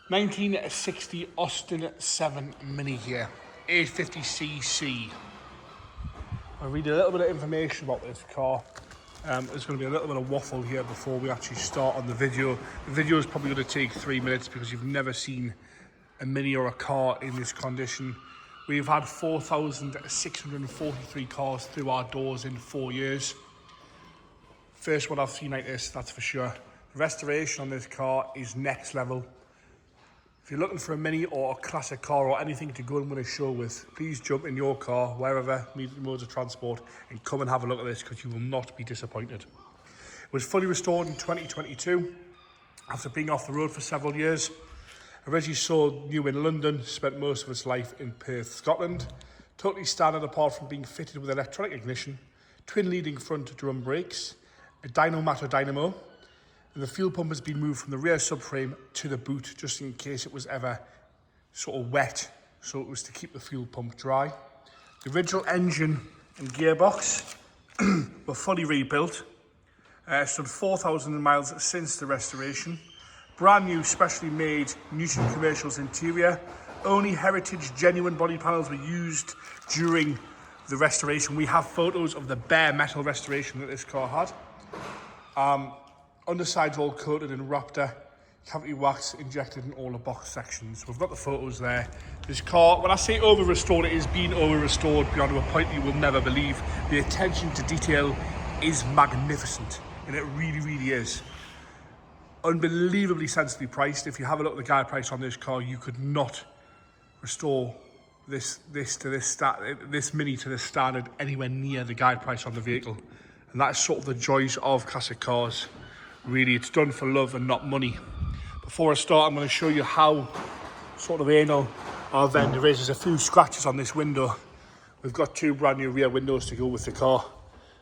1960 Austin 7 Mini here, 850cc. I'll read a little bit of information about this car. There's going to be a little bit of waffle here before we actually start on the video. The video is probably going to take 3 minutes because you've never seen a Mini or a car in this condition. We've had 4,643 cars through our doors in 4 years. First one I've seen like this, that's for sure. The restoration on this car is next level. If you're looking for a Mini or a classic car or anything to go and win a show with, please jump in your car, wherever, modes of transport, and come and have a look at this because you will not be disappointed. It was fully restored in 2022 after being off the road for several years. Originally sold new in London, spent most of its life in Perth, Scotland. Totally standard apart from being fitted with electronic ignition, twin leading front drum brakes, a Dynomator dynamo, and the fuel pump has been moved from the rear subframe to the boot just in case it was ever sort of wet, so it was to keep the fuel pump dry. The original engine and gearbox were fully rebuilt. Stood 4,000 miles since the restoration. Brand new, specially made Newton Commercials interior. Only heritage genuine body panels were used during the restoration. We have photos of the bare metal restoration that this car had. Underside's all coated in Raptor, cavity wax injected in all the box sections. We've got the photos there. This car, when I say over-restored, it is being over-restored beyond a point you will never believe. The attention to detail is magnificent, and it really, really is. Unbelievably sensibly priced. If you have a look at the guide price on this car, you could not restore this Mini to this standard anywhere near the guide price on the vehicle. And that's sort of the joys of classic cars. Really, it's done for love and not money. Before I start, I'm going to show you how sort of anal our vendor is. There's a few scratches on this window. We've got 2 brand new rear windows to go with the car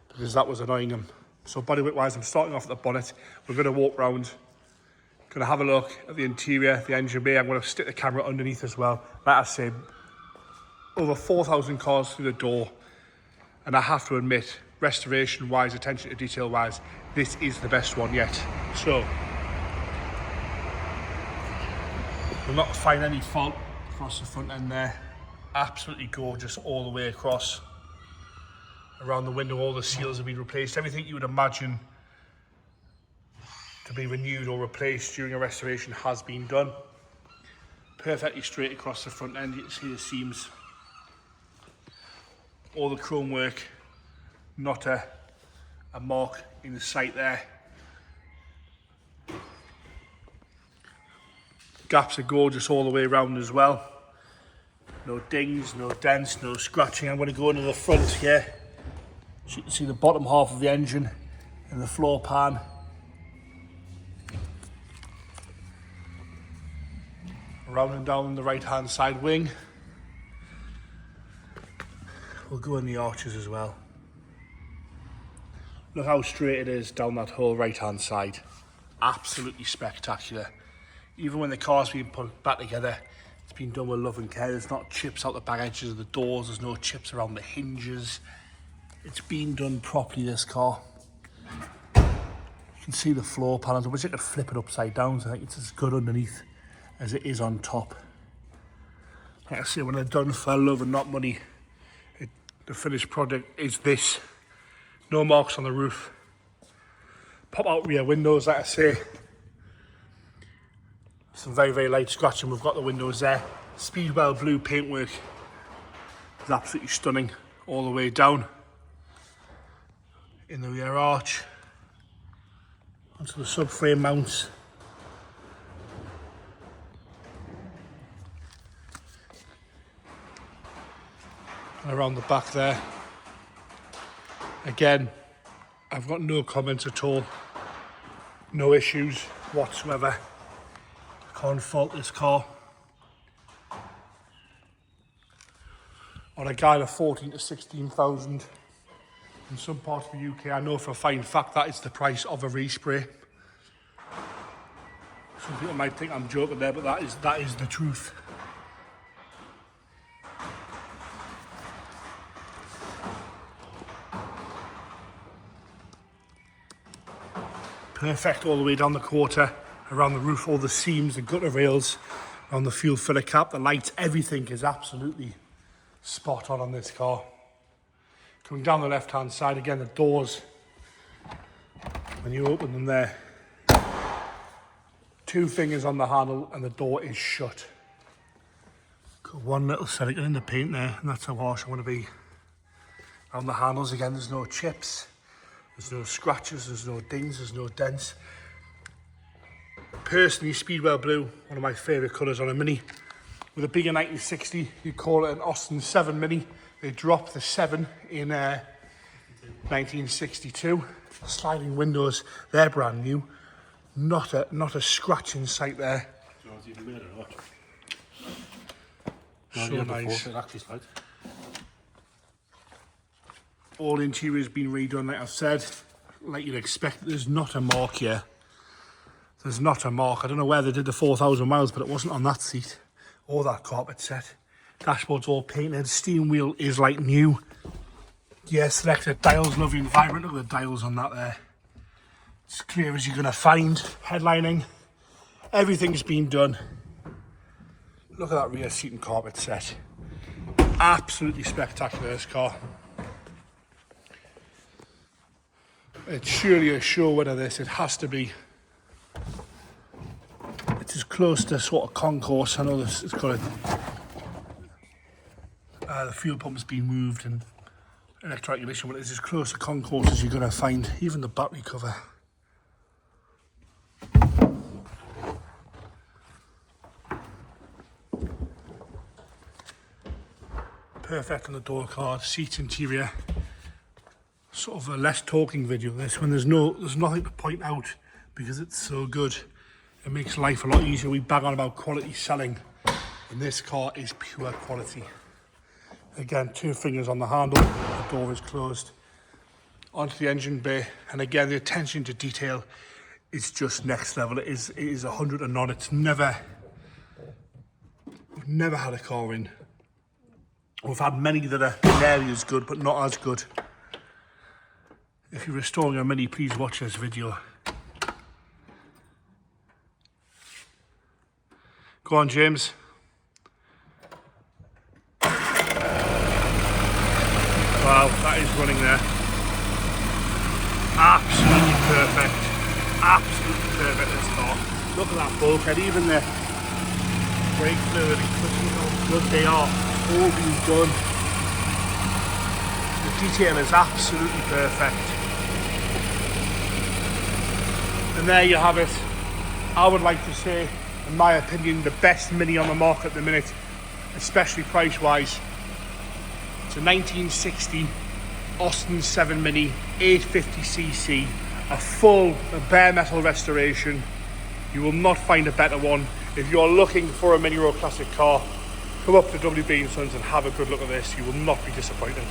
because that was annoying him. So bodyweight wise, I'm starting off at the bonnet. We're going to walk around, going to have a look at the interior, the engine bay. I'm going to stick the camera underneath as well. Like I said, over 4,000 cars through the door, and I have to admit, restoration wise, attention to detail wise, this is the best one yet. So we'll not find any fault across the front end there. Absolutely gorgeous all the way across. Around the window, all the seals have been replaced. Everything you would imagine to be renewed or replaced during a restoration has been done. Perfectly straight across the front end. You can see the seams, all the chrome work, not a mark in the sight there. Gaps are gorgeous all the way around as well. No dings, no dents, no scratching. I'm going to go into the front here so you can see the bottom half of the engine and the floor pan. Around and down the right hand side wing. We'll go in the arches as well. Look how straight it is down that whole right hand side. Absolutely spectacular. Even when the car's been put back together, it's been done with love and care. There's not chips out the back edges of the doors, there's no chips around the hinges. It's been done properly, this car. You can see the floor panels. I wish I could flip it upside down, so I think it's as good underneath as it is on top. Like I say, when they're done for love and not money, the finished product is this. No marks on the roof. Pop out rear windows, like I say. Some very, very light scratching. We've got the windows there. Speedwell blue paintwork is absolutely stunning all the way down. In the rear arch. Onto the subframe mounts. And around the back there. Again, I've got no comments at all, no issues whatsoever. I can't fault this car. On a guide of 14 to 16,000 in some parts of the UK, I know for a fine fact that is the price of a respray. Some people might think I'm joking there, but that is the truth. Perfect all the way down the quarter around the roof, all the seams, the gutter rails, on the fuel filler cap, the lights, everything is absolutely spot on this car. Coming down the left hand side, again the doors, when you open them there, 2 fingers on the handle and the door is shut. Got one little silicone in the paint there, and that's how harsh I want to be. On the handles again, there's no chips, there's no scratches, there's no dings, there's no dents. Personally, Speedwell Blue, one of my favourite colours on a Mini. With a bigger 1960, you call it an Austin 7 Mini. They dropped the 7 in 1962. Sliding windows, they're brand new. Not a scratch in sight there. So nice. All the interior has been redone, like I've said. Like you'd expect, there's not a mark here. There's not a mark. I don't know where they did the 4,000 miles, but it wasn't on that seat or that carpet set. Dashboard's all painted. Steering wheel is like new. Yeah, selected dials, lovely and vibrant. Look at the dials on that there. It's clear as you're going to find. Headlining, everything's been done. Look at that rear seat and carpet set. Absolutely spectacular, this car. It's surely a sure winner, this. It has to be. It's as close to sort of concourse. I know this, it's got the fuel pump's been moved and electric ignition, but it's as close to concourse as you're going to find. Even the battery cover. Perfect on the door card, seats, interior. Sort of a less talking video this, when there's nothing to point out because it's so good. It makes life a lot easier. We bang on about quality selling, and this car is pure quality. Again, 2 fingers on the handle, the door is closed. Onto the engine bay, and again the attention to detail is just next level. It is 100 and on. It's never, we've never had a car in. We've had many that are in areas good, but not as good. If you're restoring a Mini, please watch this video. Go on, James. Wow, that is running there. Absolutely perfect. Absolutely perfect, this car. Look at that bulkhead, even the brake fluid and clutching, how good they are. All being done. The detail is absolutely perfect. And there you have it. I would like to say, in my opinion, the best Mini on the market at the minute, especially price-wise. It's a 1960 Austin 7 Mini, 850cc, a full bare metal restoration. You will not find a better one. If you're looking for a Mini or a classic car, come up to WB & Sons and have a good look at this. You will not be disappointed.